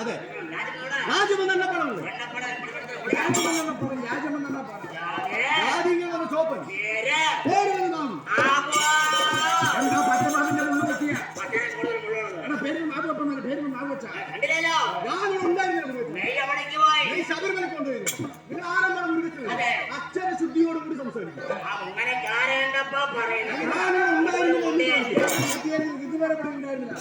അതെ രാജമെന്നെ പറഞ്ഞു ചോപ്പൻ പേര് നാം എന്താ പച്ചമാവിന്റെ മുന്നിൽ വെക്കിയ പേര് നാഗപ്പൻ പേര് നാഗച്ച ശബരിമലക്ക് കൊണ്ടുപോയിരുന്നു നിങ്ങൾ ആരെന്താണ് മുന്നിൽ അച്ഛന ശുദ്ധിയോട് കൂടി സംസാരിക്കും ഇതുവരെ ഉണ്ടായിരുന്നില്ല.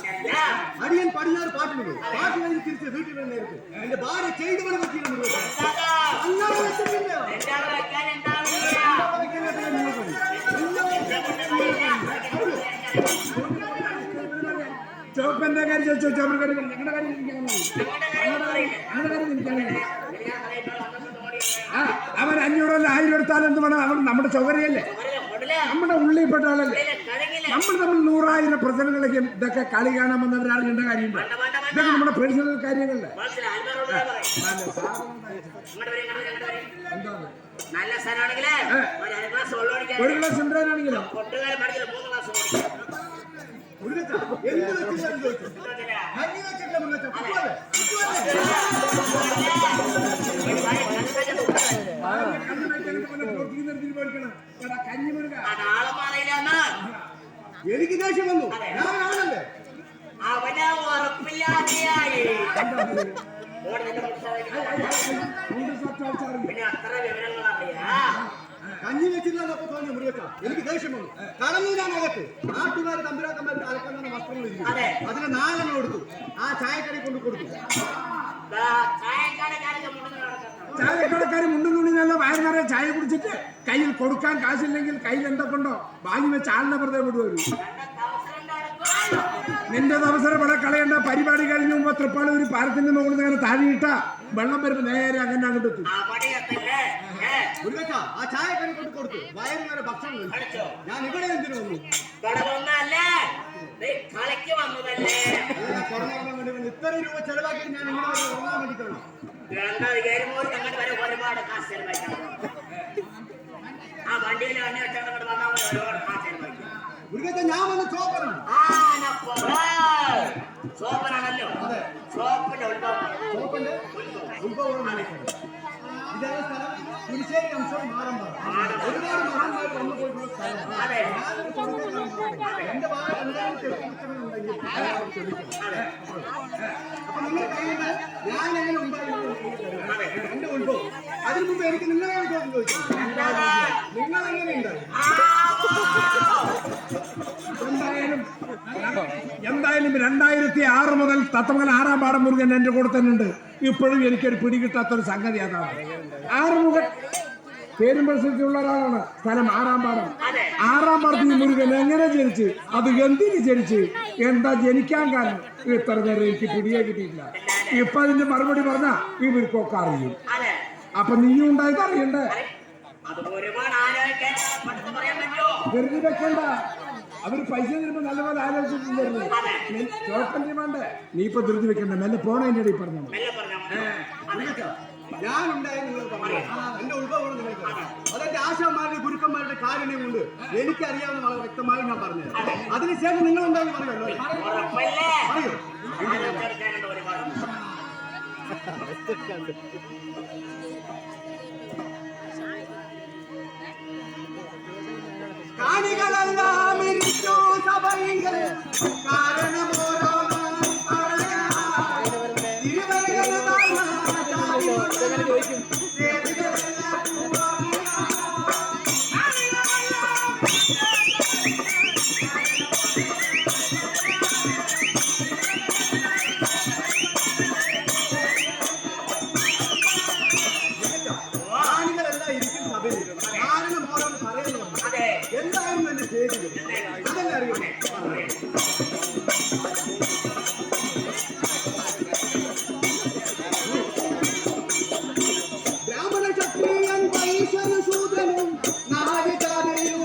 അടിയൻ പടിഞ്ഞാറ് പാട്ടിനുണ്ട് പാട്ട് കഴിഞ്ഞ് തിരിച്ച് വീട്ടിൽ നേരത്തെ എന്റെ ഭാര്യ ചെയ്തവരെ പറ്റിയിട്ടുണ്ട് ചോപ്പന്റെ കാര്യം ചോദിച്ചോ ചോപ്പന്റെ കാര്യം ഞങ്ങളുടെ കാര്യം അവൻ 500 1000 എടുത്താലും എന്ത് വേണം അവൻ നമ്മുടെ ചൗകര്യല്ലേ നമ്മുടെ ഉള്ളിൽപ്പെട്ട ആളല്ലേ നമ്മൾ തമ്മിൽ 100,000 പ്രശ്നങ്ങളൊക്കെ ഇതൊക്കെ കളി കാണാൻ വന്നവരാണ് കണ്ട കാര്യമുണ്ട് ഇതൊക്കെ നമ്മുടെ പേഴ്സണൽ കാര്യങ്ങളല്ലേ ഒരു ഗ്ലാസ് ഉണ്ടാനാണെങ്കിലോ എനിക്ക് ദേഷ്യം വന്നു ഞാനാണല്ലേ കഞ്ഞി വെച്ചില്ലാന്നപ്പോ തോന്നിയ മൃഗക്ക എനിക്ക് ദേഷ്യം വന്നു കടന്നതിനകത്ത് നാട്ടുകാർ തമ്പുരാക്കന്മാർ അലക്കാൻ വസ്ത്രങ്ങൾ ഇരിക്കും അതിന് 4 കൊടുത്തു ആ ചായക്കടയിൽ കൊണ്ട് കൊടുത്തു ചായക്കടക്കാർ മുണ്ടും തുണി നല്ല വയറുനിറയെ ചായ കുടിച്ചിട്ട് കയ്യിൽ കൊടുക്കാൻ കാശില്ലെങ്കിൽ കയ്യിൽ എന്തൊക്കെയുണ്ടോ വാങ്ങി വെച്ച് ആളിനെ വെറുതെ വിടുവരും നിന്റെ അവസരം ഇവിടെ കളയേണ്ട പരിപാടി കഴിഞ്ഞു മുമ്പ് തൃപ്പാളി ഒരു പാലത്തിന്റെ മുകളിൽ അങ്ങനെ താഴെയിട്ട വെള്ളം വരുമ്പോ നേരെ അങ്ങനെ അങ്ങോട്ട് എത്തും ആ ചായക്കടയിൽ കൊണ്ട് കൊടുത്തു വയറുനിറയെ ഭക്ഷണം ഞാൻ ഇവിടെ എന്തിനു വന്നു ഇത്ര രൂപ ചെലവാക്കി ഞാൻ ഇവിടെ ഉറങ്ങാൻ വേണ്ടിയിട്ടാണ് ഞാൻ വന്ന ചോപ്പനാണല്ലോ ചോപ്പന്റെ ഉത്ഭവം ഇതേ സ്ഥലം പുതുശ്ശേരി അംശം മാറമ്പാറ ഒരുപാട് മഹാന്മാർ വന്നു പോയിട്ടുള്ള സ്ഥലമാണ് എന്റെ ഭാഗത്തുണ്ടെങ്കിൽ അപ്പൊ നിങ്ങൾ കഴിയുന്ന ഞാൻ എങ്ങനെ ഉണ്ടായിരുന്നു എന്റെ ഉത്ഭവം അതിനു മുമ്പ് എനിക്ക് നിങ്ങളെ ചോദിച്ചു നിങ്ങൾ എങ്ങനെ ഉണ്ടായി എന്തായാലും 2006 മുതൽ തത്തമംഗല 6-ാം പാടം മുരുകൻ എന്റെ കൂടെ തന്നെ ഉണ്ട് ഇപ്പോഴും എനിക്കൊരു പിടികിട്ടാത്തൊരു സംഗതി അതാണ് ആറുമുഖൻ പേരുമ്പഴത്തേക്കുള്ള ഒരാളാണ് സ്ഥലം 6-ാം പാടം 6-ാം പാടത്തിൽ മുരുകൻ എങ്ങനെ ജനിച്ച് അത് എന്തിന് ജനിച്ച് എന്താ ജനിക്കാൻ കാരണം ഇത്ര നേരം എനിക്ക് പിടിയെ കിട്ടിയിട്ടില്ല ഇപ്പൊ അതിന്റെ മറുപടി പറഞ്ഞാ ഇവർക്കൊക്കെ അറിയും അപ്പൊ നീയും ഉണ്ടായത് അറിയണ്ടേ വെറുതെ വെക്കണ്ട അവര് പൈസ തരുമ്പോ നല്ലപോലെ ആലോചിച്ചിട്ടുണ്ടായിരുന്നു ചോപ്പന്റെ വേണ്ടേ നീ ഇപ്പൊ ധൃതി വെക്കണ്ട മെല്ലെ പോണ എന്റെ ഇടയിൽ പറഞ്ഞു ഞാൻ ഉണ്ടായി നിങ്ങൾ എന്റെ ഉത്ഭവം നിങ്ങൾക്ക് അതെന്റെ ആശാന്മാരുടെ ഗുരുക്കന്മാരുടെ കാരുണ്യം കൊണ്ട് എനിക്കറിയാവുന്ന വളരെ വ്യക്തമായി ഞാൻ പറഞ്ഞു. അതിനുശേഷം നിങ്ങൾ എന്തായാലും പറയുമല്ലോ. പറയൂ. കാണികളെല്ലാം ഇരിക്കൂ സഭയിൽ കാരണമോരോ എന്തായിരുന്നു എന്റെ പേര് അതല്ലേ അറിയുമോ? ബ്രാഹ്മണ ക്ഷത്രിയൻ വൈശ്യൻ ശൂദ്രനും നാല് ജാതിയും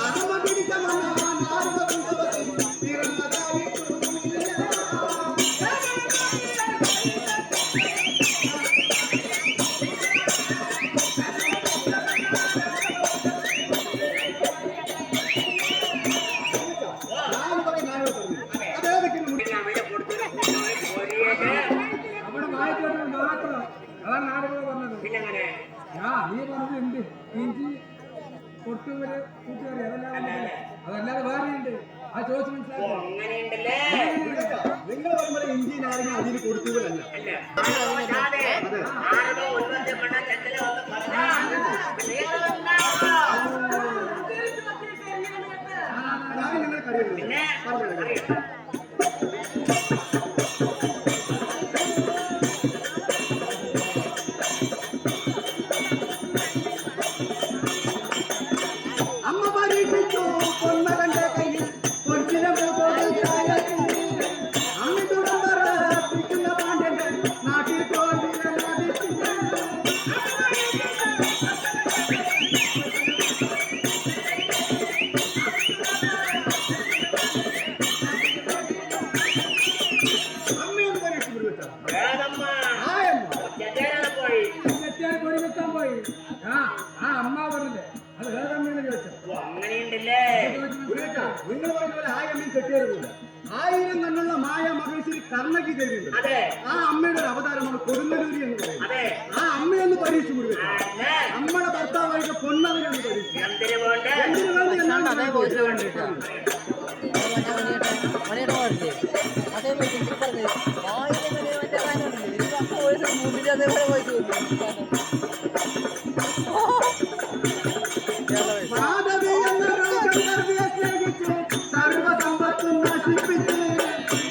അറുപ പിടിച്ച അതാണ് നാടുകൾ പറഞ്ഞത്. നീ പറഞ്ഞത് എന്ത് ഇഞ്ചി കൊട്ടുവര് കൂട്ടുകാരി അതല്ലാതെ വേറെ ഉണ്ട്. ആ ചോദിച്ചു മനസ്സിലാക്കി. നിങ്ങൾ പറയുമ്പോൾ ഇഞ്ചി നാരങ്ങ അതിന് കൊടുത്തതല്ല. അമ്മ പരീക്ഷിച്ചു പൊന്നകന്റെ കയ്യിൽ പൊൻചിലം അമ്മ തുടർന്ന പാണ്ഡ്യന്റെ നാട്ടിൽ അമ്മയൊന്ന് പരീക്ഷിച്ചു പോയി. ആ അമ്മ പറഞ്ഞില്ലേ അത് വേറെ അമ്മയാണ് ചോദിച്ചത്. നിങ്ങൾ പറഞ്ഞ പോലെ ആയമ്മയും ചെട്ടിയാറുമില്ല. 1000 കണ്ണുള്ള മായ മഹേശ്വരി കർണകി ദേവിയുണ്ട്. ആ അമ്മയുടെ ഒരു അവതാരമാണ് കൊടുങ്ങല്ലൂരി എന്ന് പറയുന്നത്. ആ അമ്മയൊന്ന് പരീക്ഷിച്ചു കൊടുക്കുക. അമ്മയുടെ ഭർത്താവായിട്ട് പൊന്നവരെന്ന് പരീക്ഷിച്ചു. എന്തിനു വേണ്ടി എന്നാണ് മാധവി എന്ന ഗന്ധർവ്വിയെ സ്നേഹിച്ച് സർവസമ്പത്തും നശിപ്പിച്ച്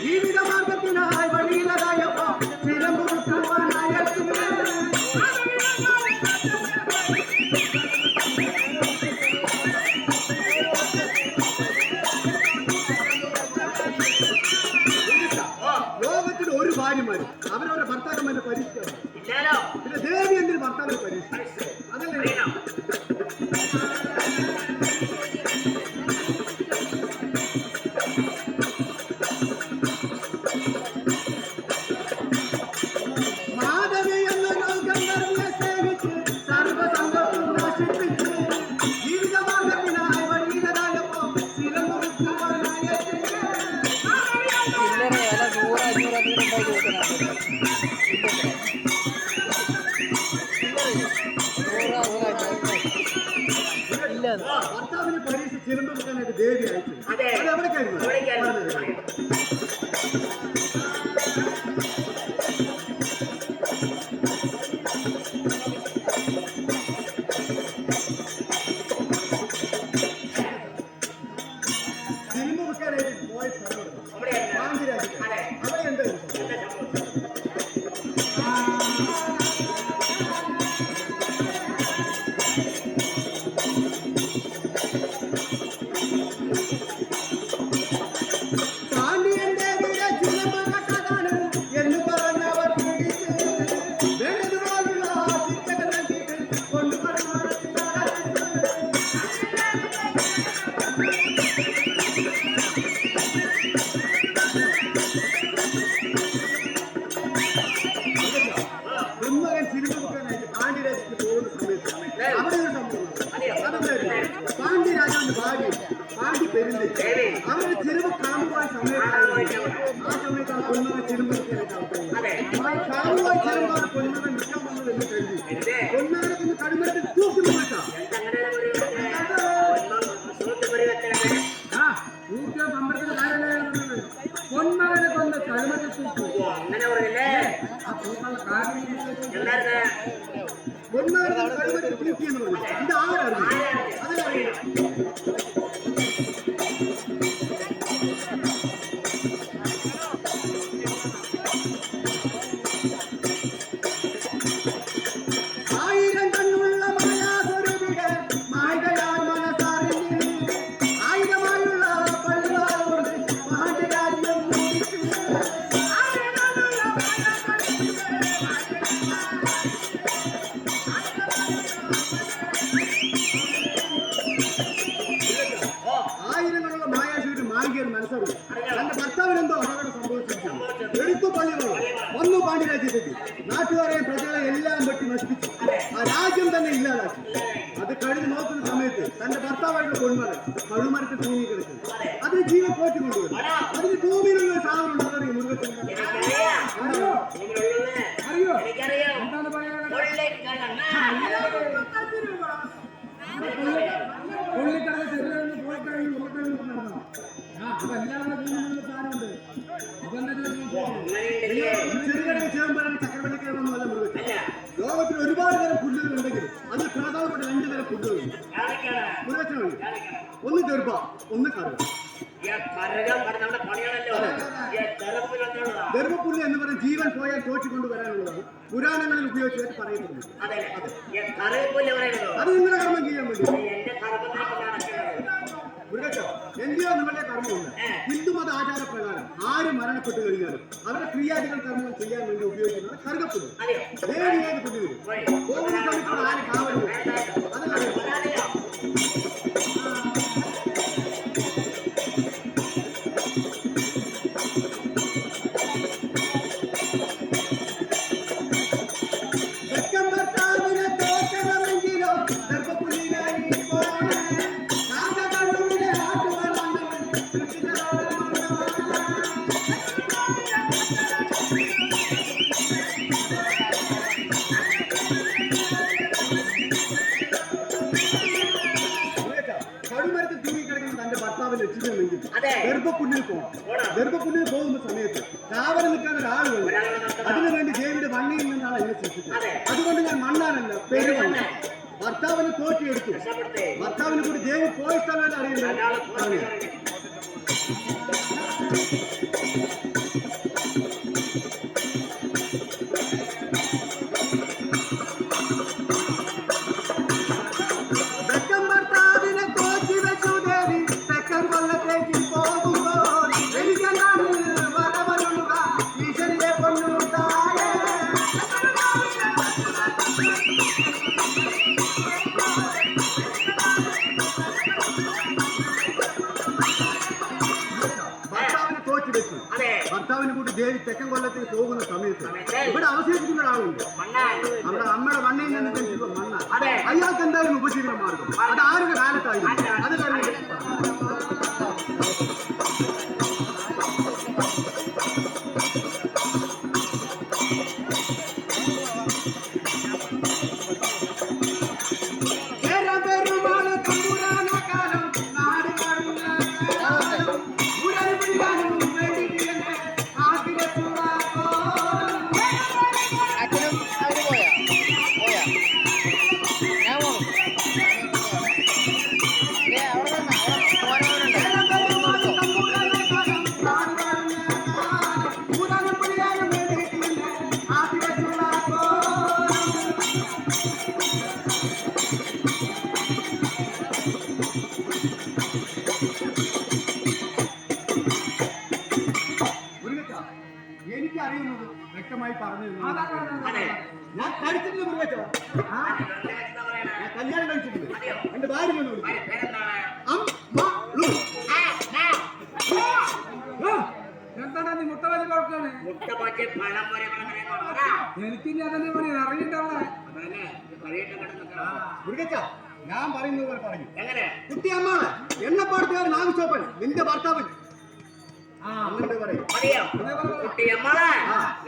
ജീവിത മാർഗത്തിനായി വഴിയിലതായപ്പോ ചിലമ്പ് കുത്തുവാനായി ലോകത്തിൽ ഒരു ഭാര്യമാര് അവരവരുടെ ഭർത്താക്കന്മാരെ പരീക്ഷിക്കണം. പിന്നെ ദേവി എന്തിന് ഭർത്താവിനെ പരീക്ഷിച്ചു? അതല്ലേ മാധവി എന്ന ഗന്ധർവ്വിയെ സ്നേഹിച്ച് സർവസമ്പത്തും നശിപ്പിച്ച് ജീവിത മാർഗത്തിനായി വഴിയിലതായപ്പോ ചിലമ്പ് കുത്തുവാനായി ഭർത്താവിനെ പരീക്ഷ ചിലമ്പ് വെക്കാനായിട്ട് ദേവി അയച്ചു. അത് എവിടേക്കായിരുന്നു? ചിലമ്പ് വെക്കാനായിട്ട് പോയ സ്ഥലം പാഞ്ചിരാജ്യം. അവിടെ എന്തായിരുന്നു? ആണ്ടി പെരുന്ത് അവരുടെ ചെരുവ് കാമുവായ സമയത്തായിരുന്നു. ആ സമയത്താണ് പൊന്നവൻ ചെരുമ്പെടുക്കാനായിട്ട് കാമുവായ ചെരുമ്പാണ് പൊന്നവൻ നിൽക്കാൻ വന്നത് എന്ന് കരുതി പൊന്നവനെ കൊണ്ട് കടുമരത്തിൽ തൂക്കുന്നു കേട്ടാ. പമ്പരത്തിന്റെ കാര്യമല്ലേ പൊന്മകനെ കൊണ്ട് കടുമരത്തിൽ തൂക്കി. പൊന്മകനെ കടുമരത്തിൽ തൂക്കി എന്ന് പറഞ്ഞു. ഇത് ആരറിയും? അതിലറിയില്ല. ആയിരങ്ങളുള്ള മായാശൂര് മാർഗിയൻ മനസ്സറിയും തന്റെ ഭർത്താവിനെന്തോ അപകടം സംഭവിച്ചിരിക്കുന്നു. എടുത്തു പള്ളികളോ വന്നു പാണ്ഡ്യരാജ്യത്തേക്ക് നാട്ടുകാരെയും പ്രജകളെ എല്ലാം വെട്ടി നശിപ്പിച്ചു. ആ രാജ്യം തന്നെ ഇല്ലാതാക്കി. അത് കഴിഞ്ഞ് നോക്കുന്ന സമയത്ത് തന്റെ ഭർത്താവായിട്ടുള്ള പൊന്മകൻ കഴുമരത്തിൽ തൂങ്ങി കിടക്കുന്നു. അതിന് ജീവൻ പോറ്റിക്കൊണ്ടുവരും. അതിന് ഭൂമിയിലുള്ള ഒരു സാധനം ഉണ്ട്. അതറിയോ? മൃഗത്തിൽ അറിയോ? എന്താണ് പറയാനുള്ളത്? പുള്ളിക്കടന്ന് ചെറുതെന്ന് പോയിക്കഴിഞ്ഞ് നടന്നോ? അതെല്ലാവരും സാധനമുണ്ട്. ചെറുകടയിൽ ചേർന്നാണ് ചക്രവള്ളിക്കണമെന്നല്ല മൃഗത്തിൽ. ലോകത്തിൽ ഒരുപാട് തരം പുല്ലുകൾ ഉണ്ടെങ്കിൽ അതിൽ പ്രധാനപ്പെട്ട 2 തരം പുല്ലുകളുണ്ട് മൃഗത്തിനുണ്ട്. ഒന്ന് ഗർഭ, ഒന്ന് കറുക. ഗർഭപ്പുല്ല് എന്ന് പറയുന്ന ജീവൻ പോയാൽ തോറ്റിക്കൊണ്ടുവരാനുള്ളതാണ് പുരാണങ്ങളിൽ ഉപയോഗിച്ചായിട്ട് പറയപ്പെടുന്നത്. അത് നിങ്ങളുടെ കർമ്മം ചെയ്യാൻ വേണ്ടി മൃഗച്ചോ എന്തിയോ നിങ്ങളുടെ കർമ്മമുണ്ട്. ഹിന്ദുമത ആചാരപ്രകാരം ആര് മരണപ്പെട്ടു കഴിഞ്ഞാലും അവരുടെ ക്രിയാദികൾ കർമ്മം ചെയ്യാൻ വേണ്ടി ഉപയോഗിക്കുന്നത് കറുകപ്പുല്ല്. ഏത് പുല്ല് പോകുന്ന സമയത്ത് ആര് കാവലും അതറിയാം. കടുമരത്തിൽ തൂങ്ങിക്കിടക്കുന്ന തന്റെ ഭർത്താവിനെ രക്ഷിക്കണമെങ്കിൽ ഗർഭപ്പുല്ലിൽ പോകണം. ഗർഭപ്പുല്ലിൽ പോകുന്ന സമയത്ത് കാവൽ നിൽക്കാൻ ഒരാൾ വേണം. അതിനുവേണ്ടി ദേവിയുടെ മണ്ണിൽ നിന്നാണ് എന്നെ സൃഷ്ടിച്ചത്. അതുകൊണ്ട് ഞാൻ മണ്ണാനല്ല പെരുമണ്ണ. ഭർത്താവിനെ തോറ്റിയെടുത്തു. ഭർത്താവിനെ കൂടി ദേവി പോയ സ്ഥലം അറിയില്ല. ഭർത്താവിനെ കൂട്ടി ദേവി തെക്കൻ കൊല്ലത്തിൽ പോകുന്ന സമയത്ത് ഇവിടെ അവശേഷിക്കുന്ന ഒരാളുണ്ട്. അവിടെ അമ്മയുടെ മണ്ണിൽ നിന്ന് മണ്ണ. അയാൾക്ക് എന്തായാലും ഉപജീവന മാർഗം. അത് ആരുടെ കാലത്തായിരുന്നു? അത് കഴിഞ്ഞു എനിക്കറിയുന്നത് വ്യക്തമായി പറഞ്ഞു. ഞാൻ കഴിച്ചിട്ടില്ല മൃഗച്ചോ. ഞാൻ കല്യാണം കഴിച്ചിട്ടില്ല. എന്റെ ഭാര്യ എന്താണ് നീ മുട്ട വലി കൊടുക്കാണ്? എനിക്കിനി അതന്നെ പറയാൻ അറിയണ്ടവിടെ മൃഗച്ച. ഞാൻ പറയുന്നത് പോലെ പറഞ്ഞു. കുട്ടി അമ്മാണ് എണ്ണപ്പാടത്തുകാർ നാവച്ചോപ്പൻ നിന്റെ ഭർത്താവ് അങ്ങനെ പറയും. അറിയാം കുട്ടിയമ്മളെ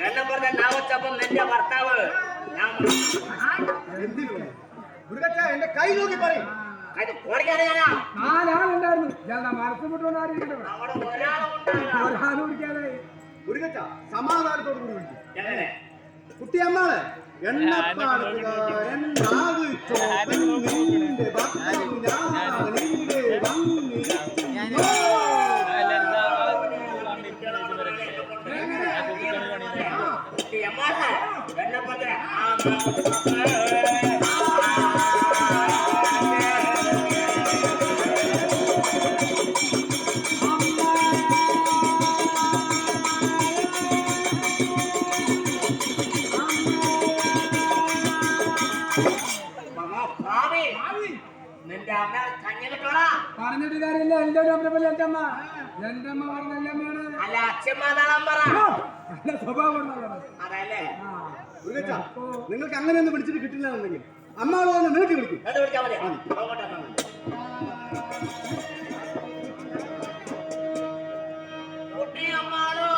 എന്നെ പറഞ്ഞ നാവച്ചപ്പം നിന്റെ ഭർത്താവ് എന്തിനു മുരുകച്ച എന്റെ കൈ നോക്കി പറയും. അത് ഓടിക്കാതെ ഞാനാ നാലാളുണ്ടായിരുന്നു ഞാൻ മനസ്സ് വിട്ടുകൊണ്ടായിരിക്കണം അവിടെ ഒരാളുണ്ടാകാം ഒരാളും പിടിക്കാതെ മുരുകച്ച സമാധാനത്തോട് കൂടി വിളിച്ചു. എങ്ങനെ കുട്ടിയമ്മളെ എണ്ണപ്പാടത്തുകാരൻ നാവച്ചോപ്പൻ നിന്റെ ഭർത്താവ് ഞാനിവിടെ വന്നിരിക്കുന്നു. കുട്ടിയമ്മളെ എന്നെ പറഞ്ഞ നിന്റെ അമ്മ കഞ്ഞി കിട്ടോടാ പറഞ്ഞിട്ട് കാര്യമില്ല എന്റെ അമ്മ എന്റെ അമ്മ എന്റെ അമ്മ പറഞ്ഞ എന്റെ അമ്മയാണ് അല്ല അച്ഛന്മാതാളം പറ നല്ല സ്വഭാവം അതല്ലേ മുരുകച്ച നിങ്ങൾക്ക് അങ്ങനെ ഒന്നും വിളിച്ചിട്ട് കിട്ടില്ല എന്നുണ്ടെങ്കിൽ അമ്മാളോ ഒന്ന് നീട്ടി വിളിക്കും. അത് വിളിച്ചാൽ മതി നോക്കട്ടെ കുട്ടിയമ്മാളോ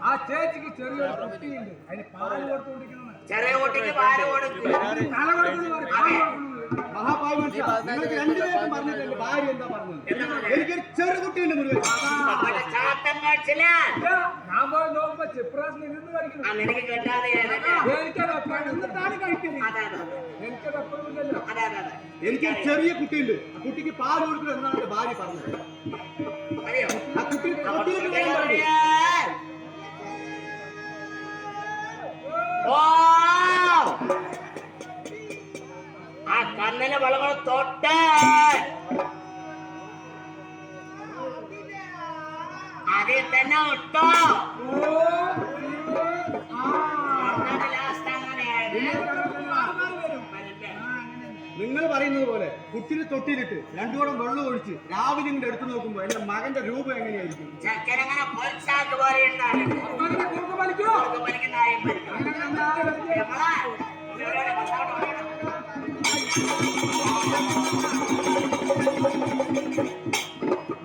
ആ ചേച്ചിക്ക് ചെറിയൊരു കുട്ടിയുണ്ട് അതിന് പാല് കൊടുത്തുകൊണ്ടിരിക്കുന്നത് ചെറിയ കുട്ടിക്ക് പാല് കൊടുക്കും മഹാപായ മനുഷ്യ നിങ്ങൾക്ക് രണ്ടുപേരും പറഞ്ഞിട്ട് എന്റെ ഭാര്യ എന്താ പറഞ്ഞത്? എനിക്കൊരു ചെറു കുട്ടിയുണ്ട് മുരുകൻ. ചാത്തം കാണിച്ചില്ല ഞാൻ പോയി നോക്കുമ്പോ ചിപ്രാസിൽ ഇരുന്ന് കഴിക്കുന്നു നിനക്ക് കേട്ടാതെ എനിക്കതാണ് കഴിക്കുന്നത് എനിക്കതപ്പുറമില്ലല്ലോ എനിക്കൊരു ചെറിയ കുട്ടിയുണ്ട്. ആ കുട്ടിക്ക് പാല് കൊടുക്കണം എന്നാണ് എന്റെ ഭാര്യ പറഞ്ഞത്. അറിയോ ആ കുട്ടി കുട്ടിയുടെ കാര്യം പറയൂ. ആ കണ്ണിന് വെള്ളങ്ങൾ തൊട്ട് അതിൽ തന്നെ ഇട്ടോ നിങ്ങൾ പറയുന്നത് പോലെ കുട്ടിനെ തൊട്ടിയിലിട്ട് രണ്ടുകൂടം വെള്ളം ഒഴിച്ച് രാവിലെ ഇങ്ങോട്ട് എടുത്തു നോക്കുമ്പോ എന്റെ മകന്റെ രൂപം എങ്ങനെയായിരിക്കും? ചക്കരങ്ങനെ പൊളിച്ചാക്ക് പോലെ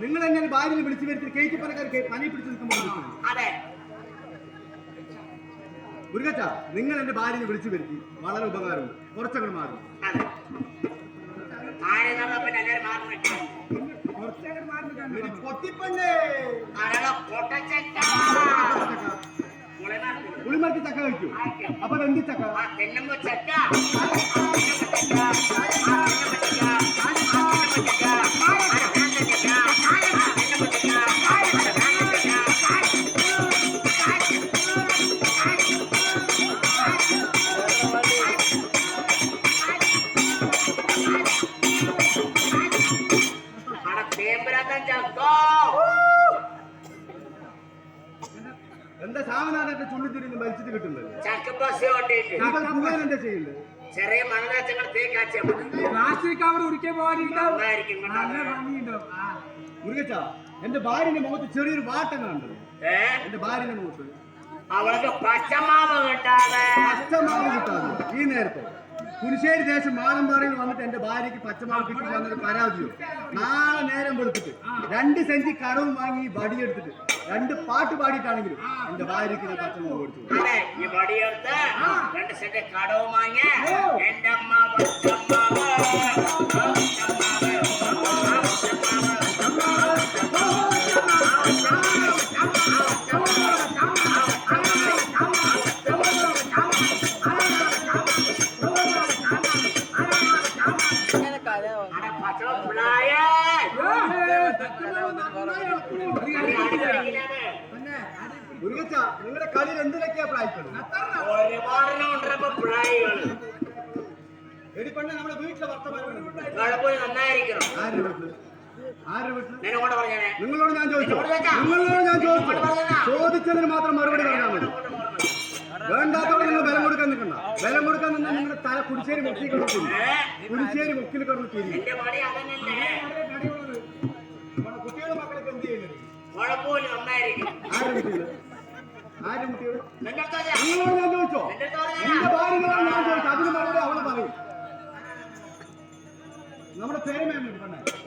നിങ്ങൾ എങ്ങനെ ഭാര്യനെ വിളിച്ചു വരുത്തി കേറ്റിപ്പനക്കാർക്ക് പനി പിടിച്ചു നിൽക്കുമ്പോൾ അതെ മുരുകച്ച നിങ്ങൾ എന്റെ ഭാര്യനെ വിളിച്ചു വരുത്തി വളരെ ഉപകാരമുണ്ട്. കുറച്ചങ്ങോട്ട് മാറും. പുളിമരത്തി ചക്ക കഴിക്കൂ. അപ്പൊ എന്ത് ചക്ക? എന്താ സാമനാഥന്റെ ചുള്ളിത്തിരിന്ന് വലിച്ചിട്ട് കിട്ടുന്നത്? എന്താ ചെയ്യുന്നത്? ചെറിയ മണലാച്ചങ്ങൾ തേക്കാച്ചാൽ പ്ലാസ്റ്റിക് കവർ ഒരിക്കൽ പോകാനിരിക്കും മുരുകച്ച എന്റെ ഭാര്യന്റെ മുഖത്ത് ചെറിയൊരു വാട്ടം കണ്ടത്. എന്റെ ഭാര്യന്റെ മുഖത്ത് അവൾക്ക് പച്ചമാവ് കിട്ടാതെ പച്ചമാവ് കിട്ടാതെ ഈ നേരത്തെ കുരിശ്ശേരി ദേശം മാനമ്പാറയിൽ വന്നിട്ട് എന്റെ ഭാര്യക്ക് പച്ചമാവ് കിട്ടില്ല എന്നൊരു പരാതിയോ. നാളെ നേരം വെളുത്തിട്ട് 2 സെന്റ് കടവും വാങ്ങി വടിയെടുത്തിട്ട് 2 പാട്ട് പാടിയിട്ടാണെങ്കിലും എന്റെ ഭാര്യക്ക് ഞാൻ പച്ചമാവ് കൊടുത്തു. അതെ ഈ വടിയെടുത്ത് 2 സെന്റ് കടവും വാങ്ങി എന്റെ അമ്മ പച്ചമാവ് അട പച്ചളം പിള്ളായ മുരുകച്ച നിങ്ങളുടെ കളിയിൽ എന്തിനൊക്കെയാ പ്രായപ്പെടുന്നത്? ഒരുപാടിനുണ്ടപ്പോ പിള്ളായികള് എടിപ്പണ്ണ നമ്മുടെ വീട്ടിലെ വർത്തമാനം പോയി നന്നായിരിക്കണം. ആരുടെ വീട്ടില്? ആരുടെ വീട്ടില്? നിന്നോട് പറഞ്ഞേ. നിങ്ങളോട് ഞാൻ ചോദിച്ചു. നിങ്ങളോട് ഞാൻ ചോദിച്ചു. ചോദിച്ചതിന് മാത്രം മറുപടി പറഞ്ഞാൽ മതി. വേണ്ടാത്തവരെ നിങ്ങൾ ബലം കൊടുക്കാൻ നിൽക്കണ്ട. ബലം കൊടുക്കാൻ നിന്നാൽ നിങ്ങളുടെ തല കുടിശ്ശേരി മുക്കിൽ കിടന്നു. കുടിശ്ശേരി മുക്കിൽ കിടന്നു തിരിഞ്ഞു. എന്റെ പണി അതന്നല്ലേ. കുട്ടികളും മക്കളൊക്കെ എന്ത് ചെയ്യുന്നത്? കുഴപ്പമില്ല, നന്നായിരിക്കും. ആരുടെ കുട്ടികൾ? ആരുടെ കുട്ടികൾ? നിന്റെ അടുത്ത് പറഞ്ഞാ. നിങ്ങളോട് ഞാൻ ചോദിച്ചോ? നിന്റെ അടുത്ത് പറഞ്ഞാ. എന്റെ ഭാര്യകളോട് ഞാൻ ചോദിച്ചു. അതിന് മറുപടി അവള് പറയും. നമ്മുടെ പേര് മേമ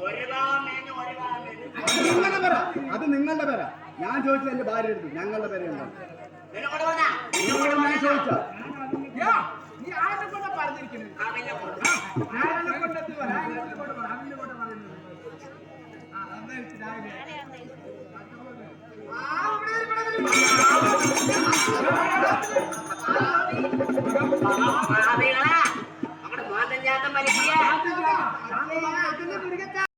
ഒരു ഭാഗം മേഞ്ഞ് ഒരു ഭാഗം മേഞ്ഞ്. നിങ്ങളുടെ പേര. അത് നിങ്ങളുടെ പേര. ഞാൻ ചോദിച്ചത് എന്റെ ഭാര്യ എടുത്തു. ഞങ്ങളുടെ പേര് എന്താണ്? നിന്നോട് പറഞ്ഞാ. നിങ്ങളോട് ഞാൻ ചോദിച്ചാ നീ ആരുടെ കൂടെ പറഞ്ഞിരിക്കുന്നത്? ആ പിന്നെ